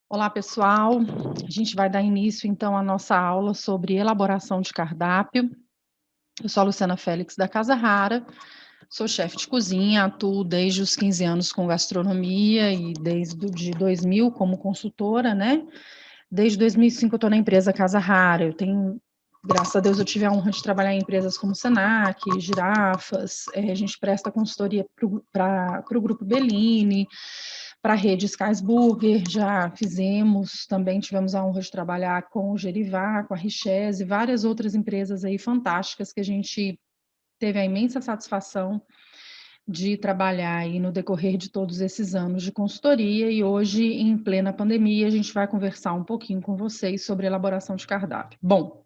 Olá, pessoal. A gente vai dar início, então, à nossa aula sobre elaboração de cardápio. Eu sou a Luciana Félix, da Casa Rara, sou chefe de cozinha, atuo desde os 15 anos com gastronomia e desde de 2000 como consultora, né? Desde 2005 eu estou na empresa Casa Rara. Graças a Deus, eu tive a honra de trabalhar em empresas como Senac, Girafas, a gente presta consultoria para o Grupo Bellini, para a rede Skysburger, já fizemos, também tivemos a honra de trabalhar com o Gerivá, com a Richese, e várias outras empresas aí fantásticas que a gente teve a imensa satisfação de trabalhar aí no decorrer de todos esses anos de consultoria, e hoje, em plena pandemia, a gente vai conversar um pouquinho com vocês sobre elaboração de cardápio. Bom,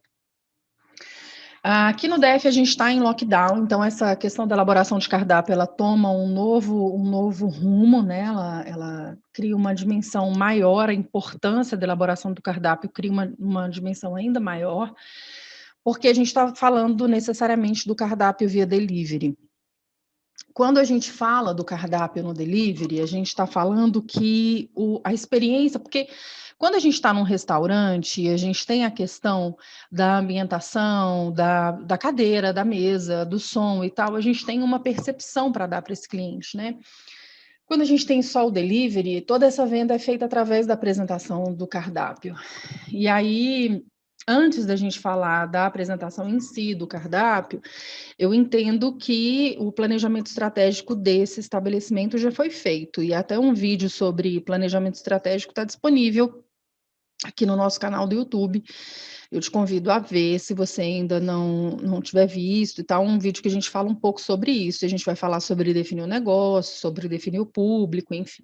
aqui no DF a gente está em lockdown, então essa questão da elaboração de cardápio, ela toma um novo rumo, né? Ela cria uma dimensão maior, a importância da elaboração do cardápio cria uma dimensão ainda maior, porque a gente está falando necessariamente do cardápio via delivery. Quando a gente fala do cardápio no delivery, a gente está falando que a experiência, porque quando a gente está num restaurante, a gente tem a questão da ambientação, da cadeira, da mesa, do som e tal, a gente tem uma percepção para dar para esse cliente, né? Quando a gente tem só o delivery, toda essa venda é feita através da apresentação do cardápio. E aí, antes da gente falar da apresentação em si do cardápio, eu entendo que o planejamento estratégico desse estabelecimento já foi feito, e até um vídeo sobre planejamento estratégico está disponível aqui no nosso canal do YouTube. Eu te convido a ver, se você ainda não tiver visto, e tal, um vídeo que a gente fala um pouco sobre isso. A gente vai falar sobre definir o negócio, sobre definir o público, enfim.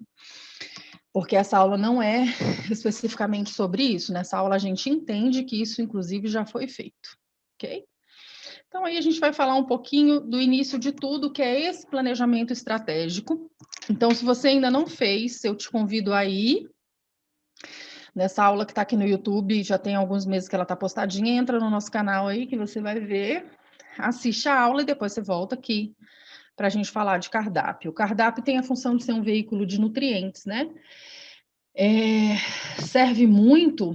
Porque essa aula não é especificamente sobre isso. Nessa aula a gente entende que isso, inclusive, já foi feito, ok? Então, aí a gente vai falar um pouquinho do início de tudo, que é esse planejamento estratégico. Então, se você ainda não fez, eu te convido a ir nessa aula que está aqui no YouTube, já tem alguns meses que ela está postadinha, entra no nosso canal aí que você vai ver, assiste a aula e depois você volta aqui para a gente falar de cardápio. O cardápio tem a função de ser um veículo de nutrientes, né? Serve muito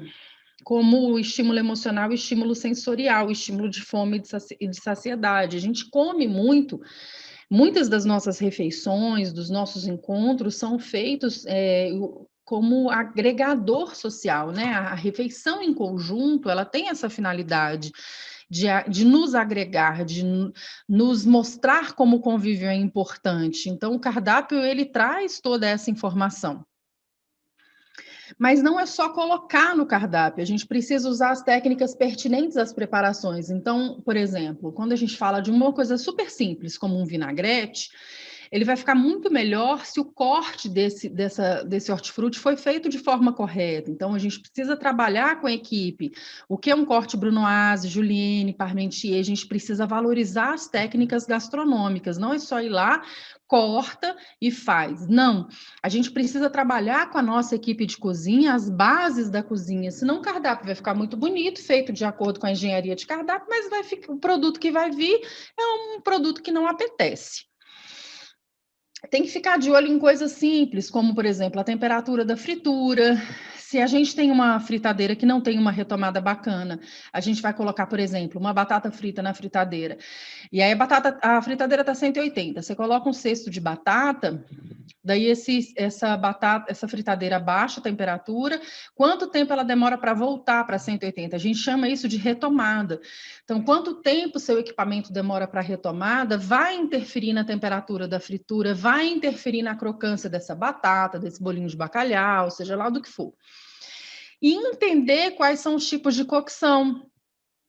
como estímulo emocional e estímulo sensorial, estímulo de fome e de saciedade. A gente come muito, muitas das nossas refeições, dos nossos encontros são feitos como agregador social, né? A refeição em conjunto, ela tem essa finalidade de nos agregar, de nos mostrar como o convívio é importante. Então, o cardápio, ele traz toda essa informação. Mas não é só colocar no cardápio, a gente precisa usar as técnicas pertinentes às preparações. Então, por exemplo, quando a gente fala de uma coisa super simples, como um vinagrete, ele vai ficar muito melhor se o corte desse hortifruti foi feito de forma correta. Então, a gente precisa trabalhar com a equipe. O que é um corte brunoise, julienne, parmentier? A gente precisa valorizar as técnicas gastronômicas. Não é só ir lá, corta e faz. Não, a gente precisa trabalhar com a nossa equipe de cozinha as bases da cozinha, senão o cardápio vai ficar muito bonito, feito de acordo com a engenharia de cardápio, mas o produto que vai vir é um produto que não apetece. Tem que ficar de olho em coisas simples, como, por exemplo, a temperatura da fritura. Se a gente tem uma fritadeira que não tem uma retomada bacana, a gente vai colocar, por exemplo, uma batata frita na fritadeira. E aí a fritadeira está 180. Você coloca um cesto de batata, daí essa fritadeira baixa a temperatura, quanto tempo ela demora para voltar para 180? A gente chama isso de retomada. Então, quanto tempo seu equipamento demora para retomada vai interferir na temperatura da fritura, vai interferir na crocância dessa batata, desse bolinho de bacalhau, seja lá do que for. E entender quais são os tipos de cocção.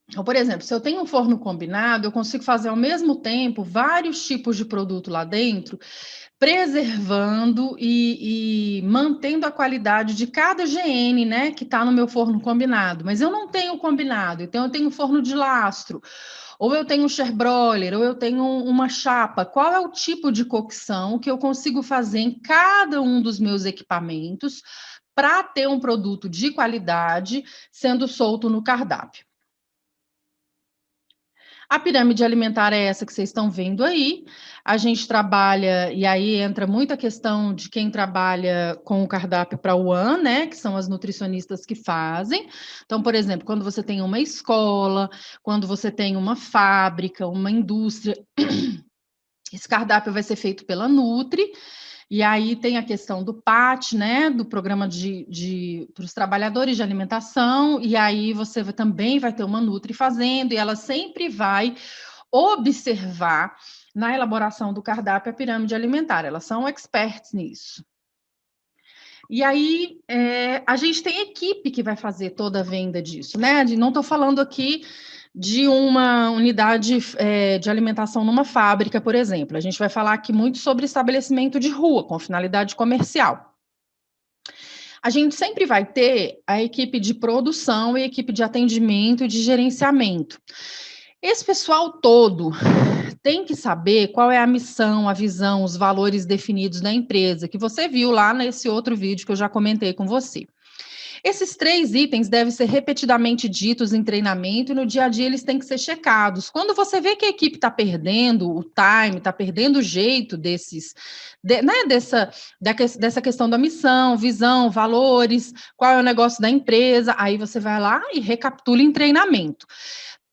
Então, por exemplo, se eu tenho um forno combinado, eu consigo fazer ao mesmo tempo vários tipos de produto lá dentro, preservando e mantendo a qualidade de cada GN, né, que está no meu forno combinado. Mas eu não tenho combinado, então eu tenho forno de lastro, ou eu tenho um charbroiler, ou eu tenho uma chapa. Qual é o tipo de cocção que eu consigo fazer em cada um dos meus equipamentos para ter um produto de qualidade sendo solto no cardápio? A pirâmide alimentar é essa que vocês estão vendo aí. A gente trabalha, e aí entra muita questão de quem trabalha com o cardápio para o ano, né? Que são as nutricionistas que fazem. Então, por exemplo, quando você tem uma escola, quando você tem uma fábrica, uma indústria, esse cardápio vai ser feito pela Nutri. E aí tem a questão do PAT, né, do programa para os trabalhadores de alimentação, e aí você também vai ter uma Nutri fazendo, e ela sempre vai observar na elaboração do cardápio a pirâmide alimentar, elas são experts nisso. E aí a gente tem equipe que vai fazer toda a venda disso, né? Não estou falando aqui de uma unidade de alimentação numa fábrica, por exemplo. A gente vai falar aqui muito sobre estabelecimento de rua, com finalidade comercial. A gente sempre vai ter a equipe de produção e equipe de atendimento e de gerenciamento. Esse pessoal todo tem que saber qual é a missão, a visão, os valores definidos da empresa, que você viu lá nesse outro vídeo que eu já comentei com você. Esses 3 itens devem ser repetidamente ditos em treinamento e no dia a dia eles têm que ser checados. Quando você vê que a equipe está perdendo o time, está perdendo o jeito dessa questão da missão, visão, valores, qual é o negócio da empresa, aí você vai lá e recapitula em treinamento.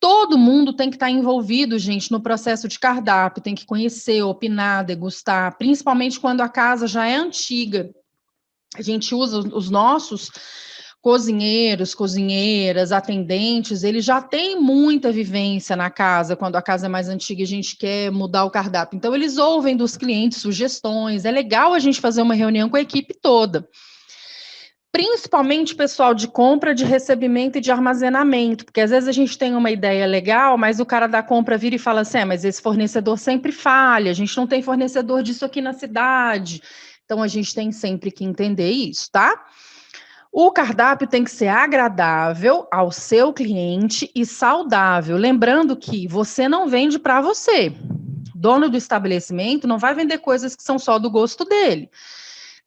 Todo mundo tem que estar envolvido, gente, no processo de cardápio, tem que conhecer, opinar, degustar, principalmente quando a casa já é antiga. A gente usa os nossos cozinheiros, cozinheiras, atendentes, eles já têm muita vivência na casa, quando a casa é mais antiga e a gente quer mudar o cardápio. Então, eles ouvem dos clientes sugestões, é legal a gente fazer uma reunião com a equipe toda. Principalmente pessoal de compra, de recebimento e de armazenamento, porque às vezes a gente tem uma ideia legal, mas o cara da compra vira e fala assim, mas esse fornecedor sempre falha, a gente não tem fornecedor disso aqui na cidade. Então, a gente tem sempre que entender isso, tá? O cardápio tem que ser agradável ao seu cliente e saudável. Lembrando que você não vende para você. Dono do estabelecimento não vai vender coisas que são só do gosto dele.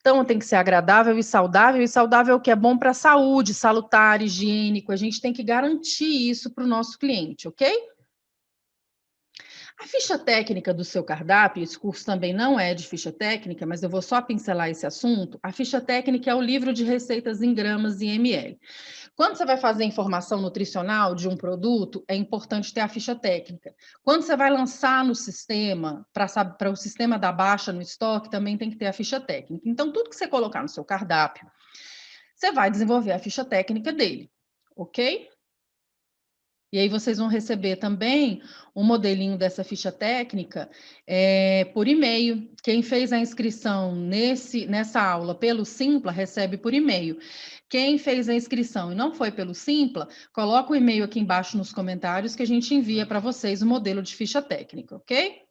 Então, tem que ser agradável e saudável que é bom para a saúde, salutar, higiênico. A gente tem que garantir isso para o nosso cliente, ok? A ficha técnica do seu cardápio, esse curso também não é de ficha técnica, mas eu vou só pincelar esse assunto. A ficha técnica é o livro de receitas em gramas e ml. Quando você vai fazer informação nutricional de um produto, é importante ter a ficha técnica. Quando você vai lançar no sistema, para o sistema dar baixa no estoque, também tem que ter a ficha técnica. Então, tudo que você colocar no seu cardápio, você vai desenvolver a ficha técnica dele, ok? E aí vocês vão receber também um modelinho dessa ficha técnica por e-mail. Quem fez a inscrição nessa aula pelo Simpla, recebe por e-mail. Quem fez a inscrição e não foi pelo Simpla, coloca o e-mail aqui embaixo nos comentários que a gente envia para vocês o modelo de ficha técnica, ok?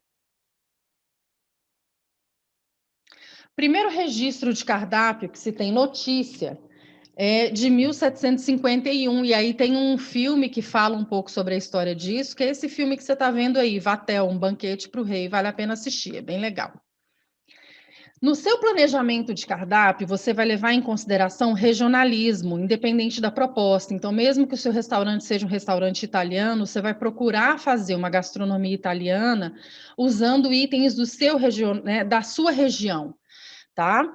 Primeiro registro de cardápio que se tem notícia é de 1751, e aí tem um filme que fala um pouco sobre a história disso, que é esse filme que você está vendo aí, Vatel, Um Banquete para o Rei, vale a pena assistir, é bem legal. No seu planejamento de cardápio, você vai levar em consideração regionalismo, independente da proposta. Então, mesmo que o seu restaurante seja um restaurante italiano, você vai procurar fazer uma gastronomia italiana usando itens da sua região, tá?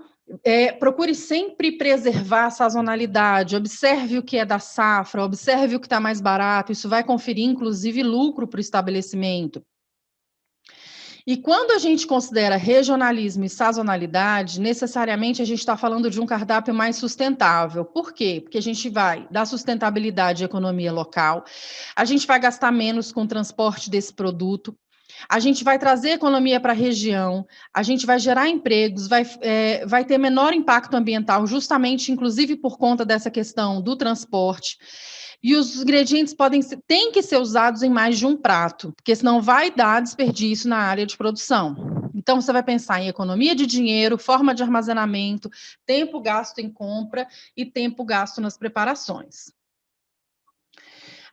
Procure sempre preservar a sazonalidade, observe o que é da safra, observe o que está mais barato, isso vai conferir, inclusive, lucro para o estabelecimento. E quando a gente considera regionalismo e sazonalidade, necessariamente a gente está falando de um cardápio mais sustentável. Por quê? Porque a gente vai dar sustentabilidade à economia local, a gente vai gastar menos com o transporte desse produto, a gente vai trazer economia para a região, a gente vai gerar empregos, vai ter menor impacto ambiental, justamente, inclusive, por conta dessa questão do transporte. E os ingredientes têm que ser usados em mais de um prato, porque senão vai dar desperdício na área de produção. Então, você vai pensar em economia de dinheiro, forma de armazenamento, tempo gasto em compra e tempo gasto nas preparações.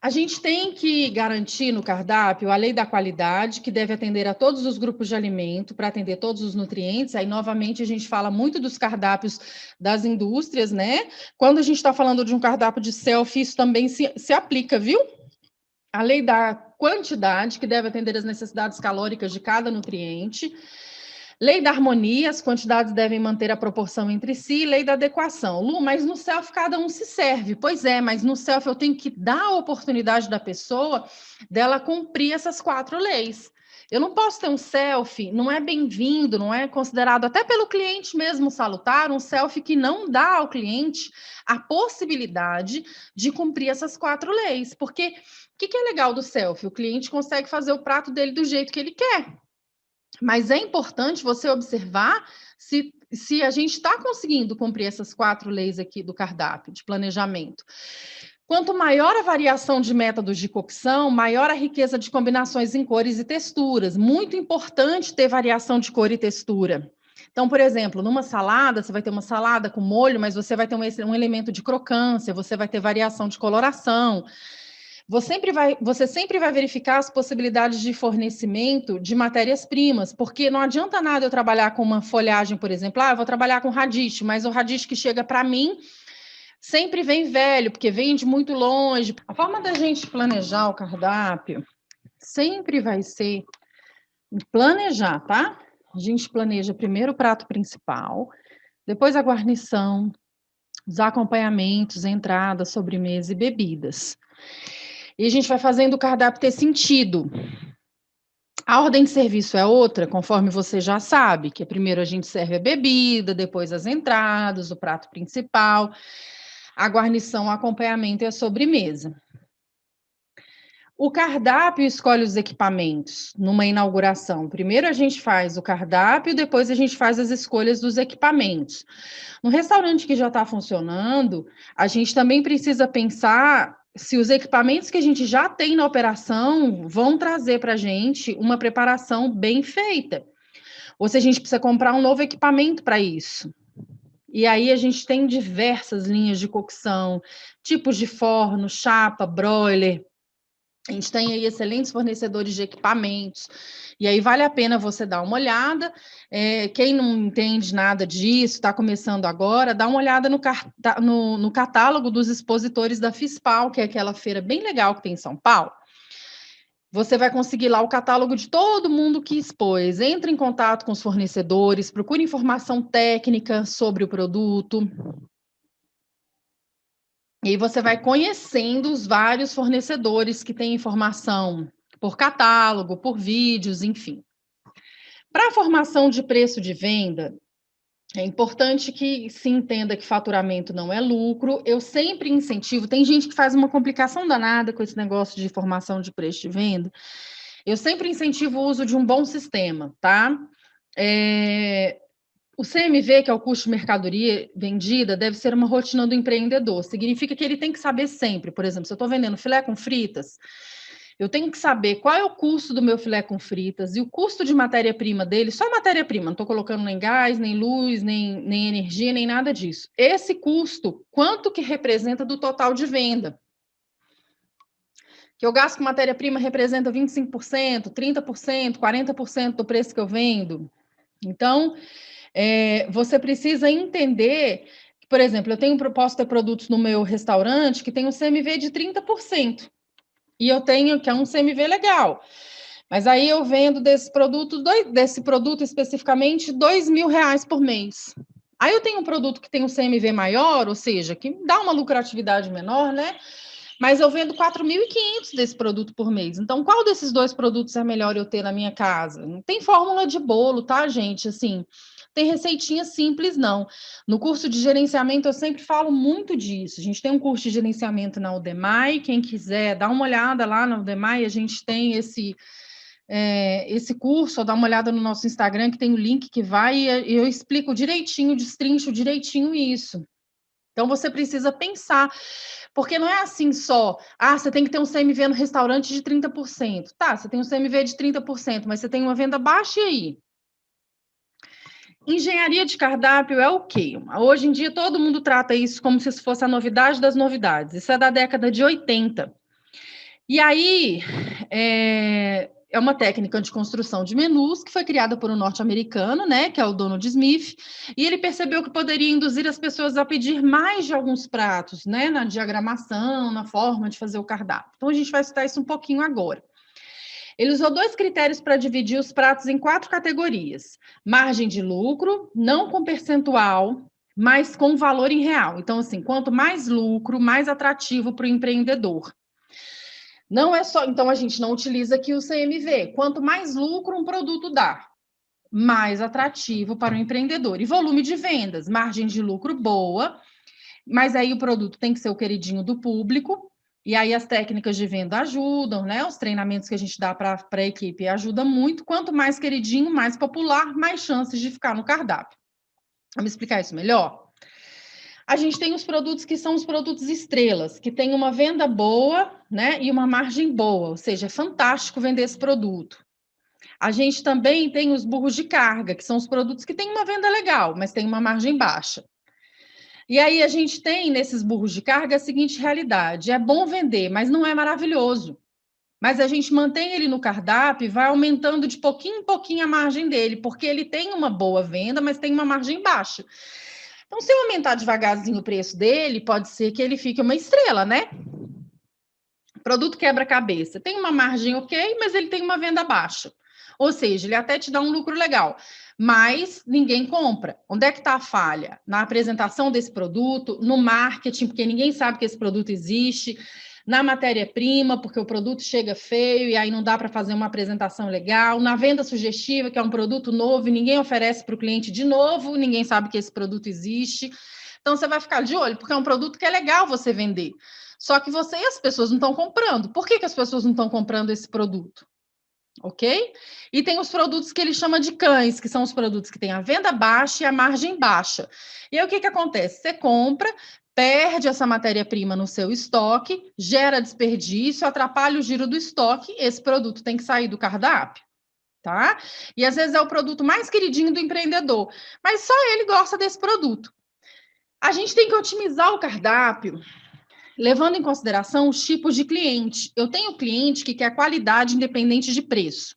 A gente tem que garantir no cardápio a lei da qualidade, que deve atender a todos os grupos de alimento, para atender todos os nutrientes. Aí, novamente, a gente fala muito dos cardápios das indústrias, né? Quando a gente está falando de um cardápio de selfie, isso também se aplica, viu? a lei da quantidade, que deve atender às necessidades calóricas de cada nutriente, lei da harmonia, as quantidades devem manter a proporção entre si, lei da adequação. Lu, mas no self cada um se serve. Pois é, mas no self eu tenho que dar a oportunidade da pessoa dela cumprir essas 4 leis. Eu não posso ter um selfie, não é bem-vindo, não é considerado até pelo cliente mesmo salutar, um selfie que não dá ao cliente a possibilidade de cumprir essas 4 leis. Porque o que é legal do selfie? O cliente consegue fazer o prato dele do jeito que ele quer. Mas é importante você observar se a gente está conseguindo cumprir essas 4 leis aqui do cardápio de planejamento. Quanto maior a variação de métodos de cocção, maior a riqueza de combinações em cores e texturas. Muito importante ter variação de cor e textura. Então, por exemplo, numa salada, você vai ter uma salada com molho, mas você vai ter um elemento de crocância, você vai ter variação de coloração. Você sempre vai verificar as possibilidades de fornecimento de matérias-primas, porque não adianta nada eu trabalhar com uma folhagem, por exemplo, eu vou trabalhar com radish, mas o radish que chega para mim sempre vem velho, porque vem de muito longe. A forma da gente planejar o cardápio sempre vai ser planejar, tá? A gente planeja primeiro o prato principal, depois a guarnição, os acompanhamentos, entrada, sobremesa e bebidas. E a gente vai fazendo o cardápio ter sentido. A ordem de serviço é outra, conforme você já sabe, que primeiro a gente serve a bebida, depois as entradas, o prato principal, a guarnição, o acompanhamento e a sobremesa. O cardápio escolhe os equipamentos numa inauguração. Primeiro a gente faz o cardápio, depois a gente faz as escolhas dos equipamentos. No restaurante que já está funcionando, a gente também precisa pensar se os equipamentos que a gente já tem na operação vão trazer para a gente uma preparação bem feita. Ou se a gente precisa comprar um novo equipamento para isso. E aí a gente tem diversas linhas de cocção, tipos de forno, chapa, broiler. A gente tem aí excelentes fornecedores de equipamentos, e aí vale a pena você dar uma olhada. Quem não entende nada disso, está começando agora, dá uma olhada no catálogo dos expositores da FISPAL, que é aquela feira bem legal que tem em São Paulo. Você vai conseguir lá o catálogo de todo mundo que expôs. Entre em contato com os fornecedores, procure informação técnica sobre o produto. E aí você vai conhecendo os vários fornecedores que têm informação por catálogo, por vídeos, enfim. Para a formação de preço de venda, é importante que se entenda que faturamento não é lucro. Eu sempre incentivo, tem gente que faz uma complicação danada com esse negócio de formação de preço de venda. Eu sempre incentivo o uso de um bom sistema, tá? O CMV, que é o custo de mercadoria vendida, deve ser uma rotina do empreendedor. Significa que ele tem que saber sempre, por exemplo, se eu estou vendendo filé com fritas, eu tenho que saber qual é o custo do meu filé com fritas e o custo de matéria-prima dele, só matéria-prima, não estou colocando nem gás, nem luz, nem energia, nem nada disso. Esse custo, quanto que representa do total de venda? Que eu gasto com matéria-prima representa 25%, 30%, 40% do preço que eu vendo. Então, você precisa entender, por exemplo, posso ter produtos no meu restaurante que tem um CMV de 30%, e eu tenho, que é um CMV legal, mas aí eu vendo desse produto especificamente R$2.000 por mês. Aí eu tenho um produto que tem um CMV maior, ou seja, que dá uma lucratividade menor, né? Mas eu vendo 4.500 desse produto por mês. Então, qual desses 2 produtos é melhor eu ter na minha casa? Não tem fórmula de bolo, tá, gente? Assim, tem receitinha simples, não. No curso de gerenciamento, eu sempre falo muito disso. A gente tem um curso de gerenciamento na Udemy. Quem quiser, dá uma olhada lá na Udemy. A gente tem esse curso, ou dá uma olhada no nosso Instagram, que tem o link que vai, e eu explico direitinho, destrincho direitinho isso. Então, você precisa pensar, porque não é assim só, você tem que ter um CMV no restaurante de 30%. Tá, você tem um CMV de 30%, mas você tem uma venda baixa, e aí? Engenharia de cardápio é o quê? Hoje em dia, todo mundo trata isso como se fosse a novidade das novidades. Isso é da década de 80. E aí, é uma técnica de construção de menus que foi criada por um norte-americano, né, que é o Donald Smith, e ele percebeu que poderia induzir as pessoas a pedir mais de alguns pratos, né, na diagramação, na forma de fazer o cardápio. Então, a gente vai estudar isso um pouquinho agora. Ele usou 2 critérios para dividir os pratos em 4 categorias: margem de lucro, não com percentual, mas com valor em real. Então, assim, quanto mais lucro, mais atrativo para o empreendedor. Não é só, então a gente não utiliza aqui o CMV. Quanto mais lucro um produto dá, mais atrativo para o empreendedor. E volume de vendas, margem de lucro boa, mas aí o produto tem que ser o queridinho do público. E aí as técnicas de venda ajudam, né? Os treinamentos que a gente dá para a equipe ajudam muito. Quanto mais queridinho, mais popular, mais chances de ficar no cardápio. Vamos explicar isso melhor? A gente tem os produtos que são os produtos estrelas, que tem uma venda boa, né, e uma margem boa, ou seja, é fantástico vender esse produto. A gente também tem os burros de carga, que são os produtos que têm uma venda legal, mas tem uma margem baixa. E aí a gente tem nesses burros de carga a seguinte realidade: é bom vender, mas não é maravilhoso. Mas a gente mantém ele no cardápio e vai aumentando de pouquinho em pouquinho a margem dele, porque ele tem uma boa venda, mas tem uma margem baixa. Então, se eu aumentar devagarzinho o preço dele, pode ser que ele fique uma estrela, né? Produto quebra-cabeça. Tem uma margem ok, mas ele tem uma venda baixa. Ou seja, ele até te dá um lucro legal, mas ninguém compra. Onde é que está a falha? Na apresentação desse produto, no marketing, porque ninguém sabe que esse produto existe, na matéria-prima, porque o produto chega feio e aí não dá para fazer uma apresentação legal, na venda sugestiva, que é um produto novo e ninguém oferece para o cliente de novo, ninguém sabe que esse produto existe. Então, você vai ficar de olho, porque é um produto que é legal você vender. Só que você e as pessoas não estão comprando. Por que as pessoas não estão comprando esse produto? Ok? E tem os produtos que ele chama de cães, que são os produtos que têm a venda baixa e a margem baixa. E aí o que acontece? Você compra, perde essa matéria-prima no seu estoque, gera desperdício, atrapalha o giro do estoque, esse produto tem que sair do cardápio. Tá? E às vezes é o produto mais queridinho do empreendedor, mas só ele gosta desse produto. A gente tem que otimizar o cardápio, levando em consideração os tipos de cliente. Eu tenho cliente que quer qualidade independente de preço.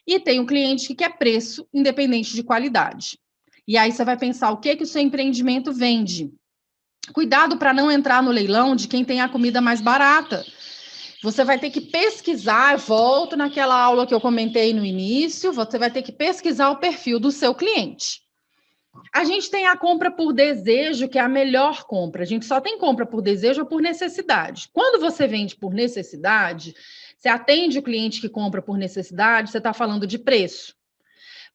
E tenho cliente que quer preço independente de qualidade. E aí você vai pensar o que o seu empreendimento vende. Cuidado para não entrar no leilão de quem tem a comida mais barata. Você vai ter que pesquisar, volto naquela aula que eu comentei no início, você vai ter que pesquisar o perfil do seu cliente. A gente tem a compra por desejo, que é a melhor compra. A gente só tem compra por desejo ou por necessidade. Quando você vende por necessidade, você atende o cliente que compra por necessidade, você está falando de preço.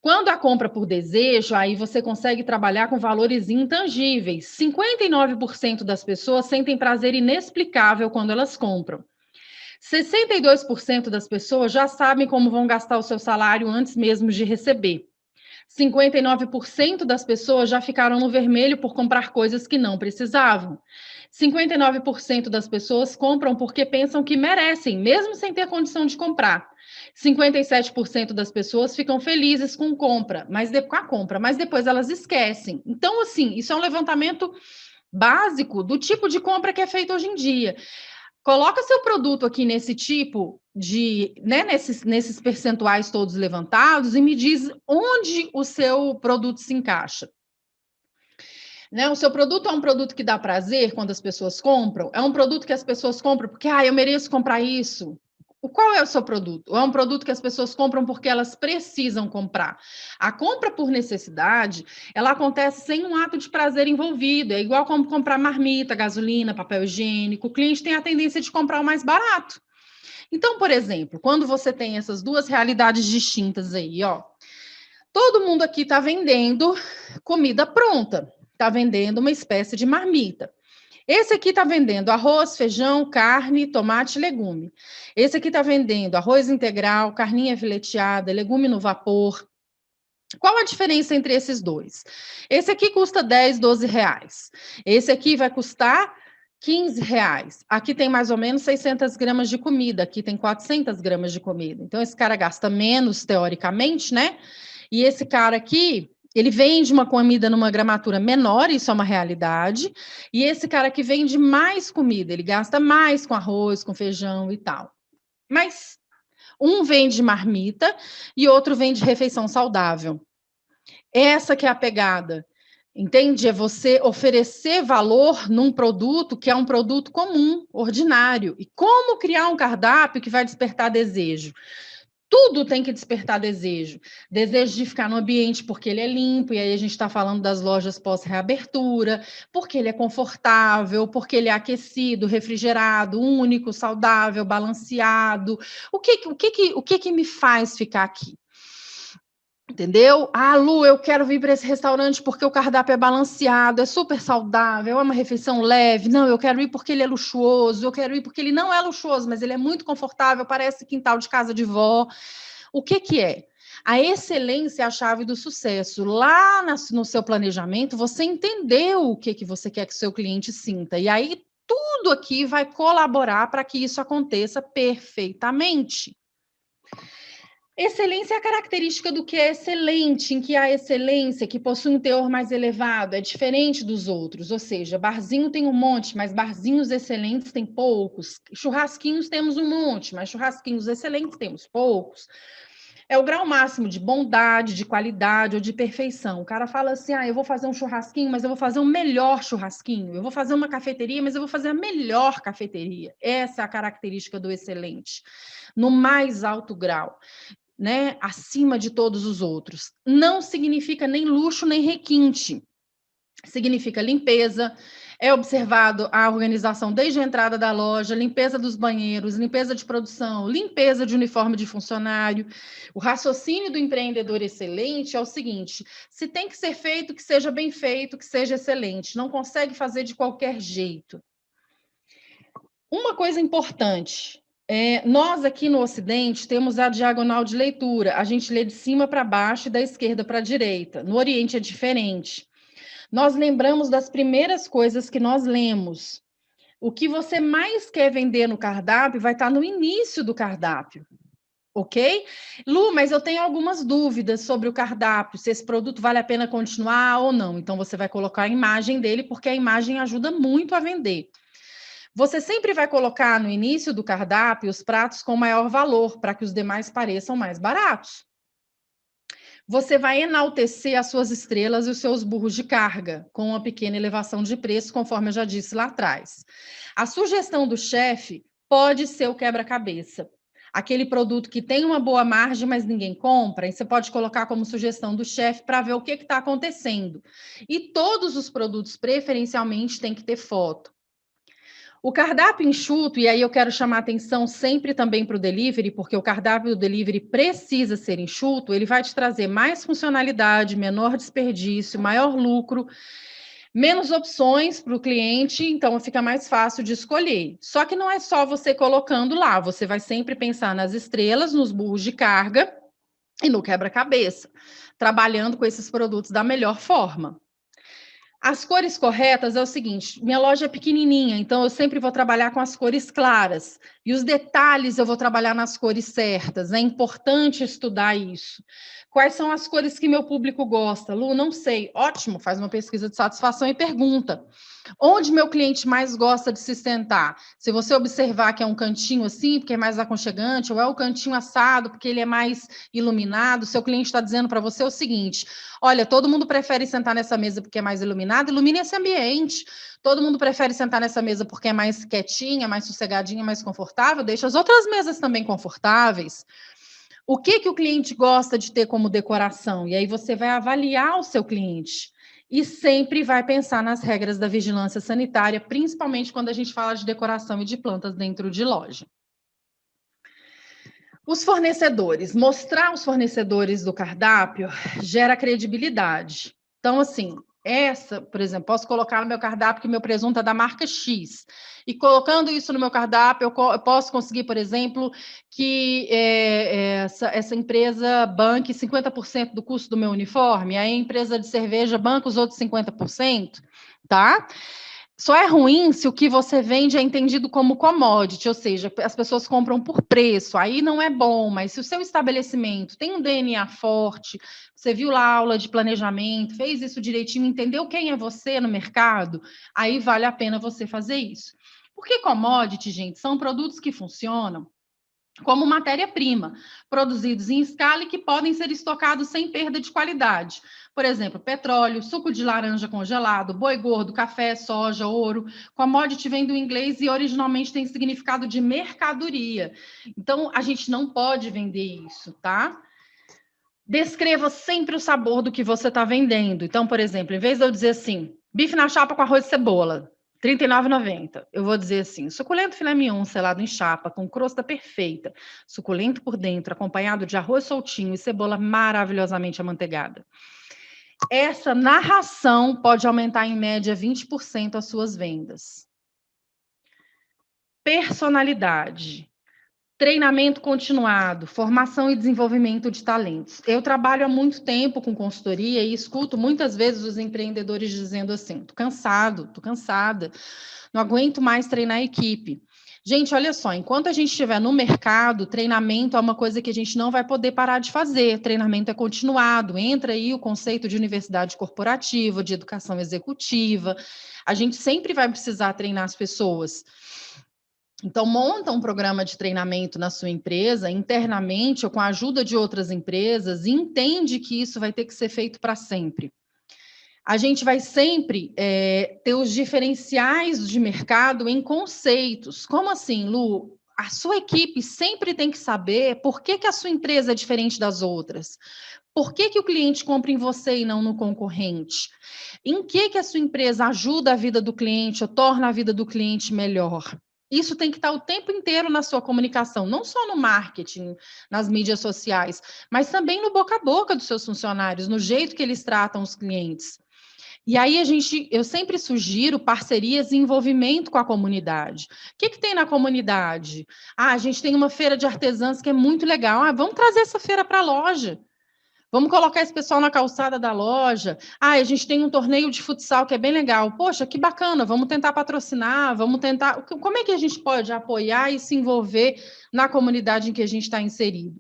Quando a compra por desejo, aí você consegue trabalhar com valores intangíveis. 59% das pessoas sentem prazer inexplicável quando elas compram. 62% das pessoas já sabem como vão gastar o seu salário antes mesmo de receber. 59% das pessoas já ficaram no vermelho por comprar coisas que não precisavam. 59% das pessoas compram porque pensam que merecem, mesmo sem ter condição de comprar. 57% das pessoas ficam felizes com a compra, mas depois elas esquecem. Então, assim, isso é um levantamento básico do tipo de compra que é feito hoje em dia. Coloca seu produto aqui nesse tipo de, né, nesses percentuais todos levantados e me diz onde o seu produto se encaixa. Né, o seu produto é um produto que dá prazer quando as pessoas compram? É um produto que as pessoas compram porque, eu mereço comprar isso? Qual é o seu produto? Ou é um produto que as pessoas compram porque elas precisam comprar? A compra por necessidade, ela acontece sem um ato de prazer envolvido. É igual como comprar marmita, gasolina, papel higiênico. O cliente tem a tendência de comprar o mais barato. Então, por exemplo, quando você tem essas duas realidades distintas aí, ó, todo mundo aqui está vendendo comida pronta, está vendendo uma espécie de marmita. Esse aqui está vendendo arroz, feijão, carne, tomate, legume. Esse aqui está vendendo arroz integral, carninha fileteada, legume no vapor. Qual a diferença entre esses dois? Esse aqui custa 10, 12 reais. Esse aqui vai custar 15 reais. Aqui tem mais ou menos 600 gramas de comida, aqui tem 400 gramas de comida. Então, esse cara gasta menos, teoricamente, né? E esse cara aqui, ele vende uma comida numa gramatura menor, isso é uma realidade. E esse cara que vende mais comida, ele gasta mais com arroz, com feijão e tal. Mas Um vende marmita e outro vende refeição saudável. Essa que é a pegada, entende? É você oferecer valor num produto que é um produto comum, ordinário. E como criar um cardápio que vai despertar desejo? Tudo tem que despertar desejo. Desejo de ficar no ambiente porque ele é limpo, e aí a gente está falando das lojas pós-reabertura, porque ele é confortável, porque ele é aquecido, refrigerado, único, saudável, balanceado. O que me faz ficar aqui? Entendeu? Ah, Lu, eu quero vir para esse restaurante porque o cardápio é balanceado, é super saudável, é uma refeição leve. Não, eu quero ir porque ele é luxuoso, eu quero ir porque ele não é luxuoso, mas ele é muito confortável, parece quintal de casa de vó. O que é? A excelência é a chave do sucesso. Lá no seu planejamento, você entendeu o que você quer que o seu cliente sinta. E aí, tudo aqui vai colaborar para que isso aconteça perfeitamente. Excelência é a característica do que é excelente, em que a excelência, que possui um teor mais elevado, é diferente dos outros. Ou seja, barzinho tem um monte, mas barzinhos excelentes tem poucos. Churrasquinhos temos um monte, mas churrasquinhos excelentes temos poucos. É o grau máximo de bondade, de qualidade ou de perfeição. O cara fala assim, eu vou fazer um churrasquinho, mas eu vou fazer um melhor churrasquinho. Eu vou fazer uma cafeteria, mas eu vou fazer a melhor cafeteria. Essa é a característica do excelente, no mais alto grau. Né, acima de todos os outros. Não significa nem luxo, nem requinte. Significa limpeza, é observado a organização desde a entrada da loja, limpeza dos banheiros, limpeza de produção, limpeza de uniforme de funcionário. O raciocínio do empreendedor excelente é o seguinte: se tem que ser feito, que seja bem feito, que seja excelente. Não consegue fazer de qualquer jeito. Uma coisa importante, nós aqui no Ocidente temos a diagonal de leitura. A gente lê de cima para baixo e da esquerda para a direita. No Oriente é diferente. Nós lembramos das primeiras coisas que nós lemos. O que você mais quer vender no cardápio vai estar no início do cardápio. Ok? Lu, mas eu tenho algumas dúvidas sobre o cardápio, se esse produto vale a pena continuar ou não. Então, você vai colocar a imagem dele, porque a imagem ajuda muito a vender. Você sempre vai colocar no início do cardápio os pratos com maior valor, para que os demais pareçam mais baratos. Você vai enaltecer as suas estrelas e os seus burros de carga, com uma pequena elevação de preço, conforme eu já disse lá atrás. A sugestão do chefe pode ser o quebra-cabeça. Aquele produto que tem uma boa margem, mas ninguém compra, e você pode colocar como sugestão do chefe para ver o que está acontecendo. E todos os produtos, preferencialmente, têm que ter foto. O cardápio enxuto, e aí eu quero chamar atenção sempre também para o delivery, porque o cardápio do delivery precisa ser enxuto, ele vai te trazer mais funcionalidade, menor desperdício, maior lucro, menos opções para o cliente, então fica mais fácil de escolher. Só que não é só você colocando lá, você vai sempre pensar nas estrelas, nos burros de carga e no quebra-cabeça, trabalhando com esses produtos da melhor forma. As cores corretas é o seguinte, minha loja é pequenininha, então eu sempre vou trabalhar com as cores claras. E os detalhes eu vou trabalhar nas cores certas. É importante estudar isso. Quais são as cores que meu público gosta? Lu, não sei. Ótimo, faz uma pesquisa de satisfação e pergunta. Onde meu cliente mais gosta de se sentar? Se você observar que é um cantinho assim, porque é mais aconchegante, ou é o cantinho assado, porque ele é mais iluminado, seu cliente está dizendo para você o seguinte: olha, todo mundo prefere sentar nessa mesa porque é mais iluminado, ilumine esse ambiente. Todo mundo prefere sentar nessa mesa porque é mais quietinha, mais sossegadinha, mais confortável, deixa as outras mesas também confortáveis. O que o cliente gosta de ter como decoração? E aí você vai avaliar o seu cliente. E sempre vai pensar nas regras da vigilância sanitária, principalmente quando a gente fala de decoração e de plantas dentro de loja. Os fornecedores. Mostrar os fornecedores do cardápio gera credibilidade. Então, assim, por exemplo, posso colocar no meu cardápio que meu presunto é da marca X. E colocando isso no meu cardápio, eu posso conseguir, por exemplo, que essa empresa banque 50% do custo do meu uniforme, aí a empresa de cerveja banca os outros 50%, tá? Só é ruim se o que você vende é entendido como commodity, ou seja, as pessoas compram por preço, aí não é bom, mas se o seu estabelecimento tem um DNA forte, você viu lá a aula de planejamento, fez isso direitinho, entendeu quem é você no mercado, aí vale a pena você fazer isso. Porque commodity, gente, são produtos que funcionam como matéria-prima, produzidos em escala e que podem ser estocados sem perda de qualidade. Por exemplo, petróleo, suco de laranja congelado, boi gordo, café, soja, ouro. Commodity vem do inglês e originalmente tem significado de mercadoria. Então, a gente não pode vender isso, tá? Descreva sempre o sabor do que você está vendendo. Então, por exemplo, em vez de eu dizer assim, bife na chapa com arroz e cebola, R$ 39,90. Eu vou dizer assim, suculento filé mignon selado em chapa, com crosta perfeita, suculento por dentro, acompanhado de arroz soltinho e cebola maravilhosamente amanteigada. Essa narração pode aumentar em média 20% as suas vendas. Personalidade. Treinamento continuado, formação e desenvolvimento de talentos. Eu trabalho há muito tempo com consultoria e escuto muitas vezes os empreendedores dizendo assim: tô cansado, tô cansada, não aguento mais treinar a equipe. Gente, olha só, enquanto a gente estiver no mercado, treinamento é uma coisa que a gente não vai poder parar de fazer. Treinamento é continuado. Entra aí o conceito de universidade corporativa, de educação executiva. A gente sempre vai precisar treinar as pessoas. Então, monta um programa de treinamento na sua empresa, internamente ou com a ajuda de outras empresas, e entende que isso vai ter que ser feito para sempre. A gente vai sempre ter os diferenciais de mercado em conceitos. Como assim, Lu? A sua equipe sempre tem que saber por que a sua empresa é diferente das outras. Por que o cliente compra em você e não no concorrente? Em que a sua empresa ajuda a vida do cliente ou torna a vida do cliente melhor? Isso tem que estar o tempo inteiro na sua comunicação, não só no marketing, nas mídias sociais, mas também no boca a boca dos seus funcionários, no jeito que eles tratam os clientes. E aí eu sempre sugiro parcerias e envolvimento com a comunidade. O que tem na comunidade? A gente tem uma feira de artesãs que é muito legal. Vamos trazer essa feira para a loja. Vamos colocar esse pessoal na calçada da loja. A gente tem um torneio de futsal que é bem legal. Poxa, que bacana, vamos tentar patrocinar, vamos tentar. Como é que a gente pode apoiar e se envolver na comunidade em que a gente está inserido?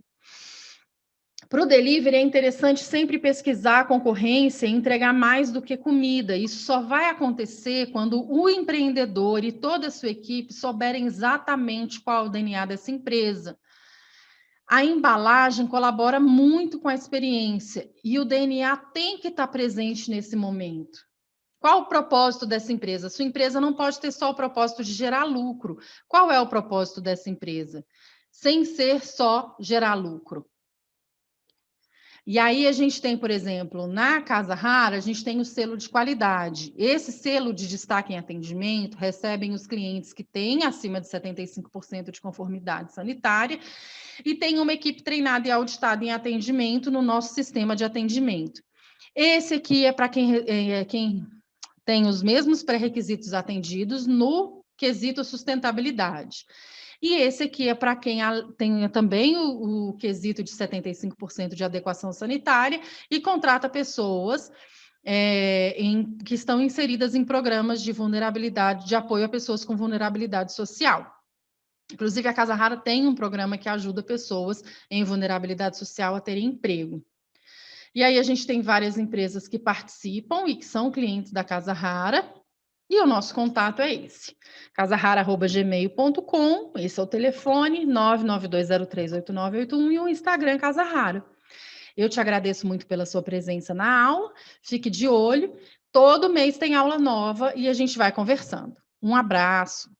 Para o delivery é interessante sempre pesquisar a concorrência e entregar mais do que comida. Isso só vai acontecer quando o empreendedor e toda a sua equipe souberem exatamente qual é o DNA dessa empresa. A embalagem colabora muito com a experiência e o DNA tem que estar presente nesse momento. Qual o propósito dessa empresa? Sua empresa não pode ter só o propósito de gerar lucro. Qual é o propósito dessa empresa? Sem ser só gerar lucro. E aí a gente tem, por exemplo, na Casa Rara, a gente tem o selo de qualidade. Esse selo de destaque em atendimento recebem os clientes que têm acima de 75% de conformidade sanitária e tem uma equipe treinada e auditada em atendimento no nosso sistema de atendimento. Esse aqui é para quem tem os mesmos pré-requisitos atendidos no quesito sustentabilidade. E esse aqui é para quem tem também o quesito de 75% de adequação sanitária e contrata pessoas que estão inseridas em programas de vulnerabilidade, de apoio a pessoas com vulnerabilidade social. Inclusive, a Casa Rara tem um programa que ajuda pessoas em vulnerabilidade social a terem emprego. E aí a gente tem várias empresas que participam e que são clientes da Casa Rara, e o nosso contato é esse, casarara@gmail.com, esse é o telefone, 992038981 e o Instagram Casa Rara. Eu te agradeço muito pela sua presença na aula, fique de olho, todo mês tem aula nova e a gente vai conversando. Um abraço.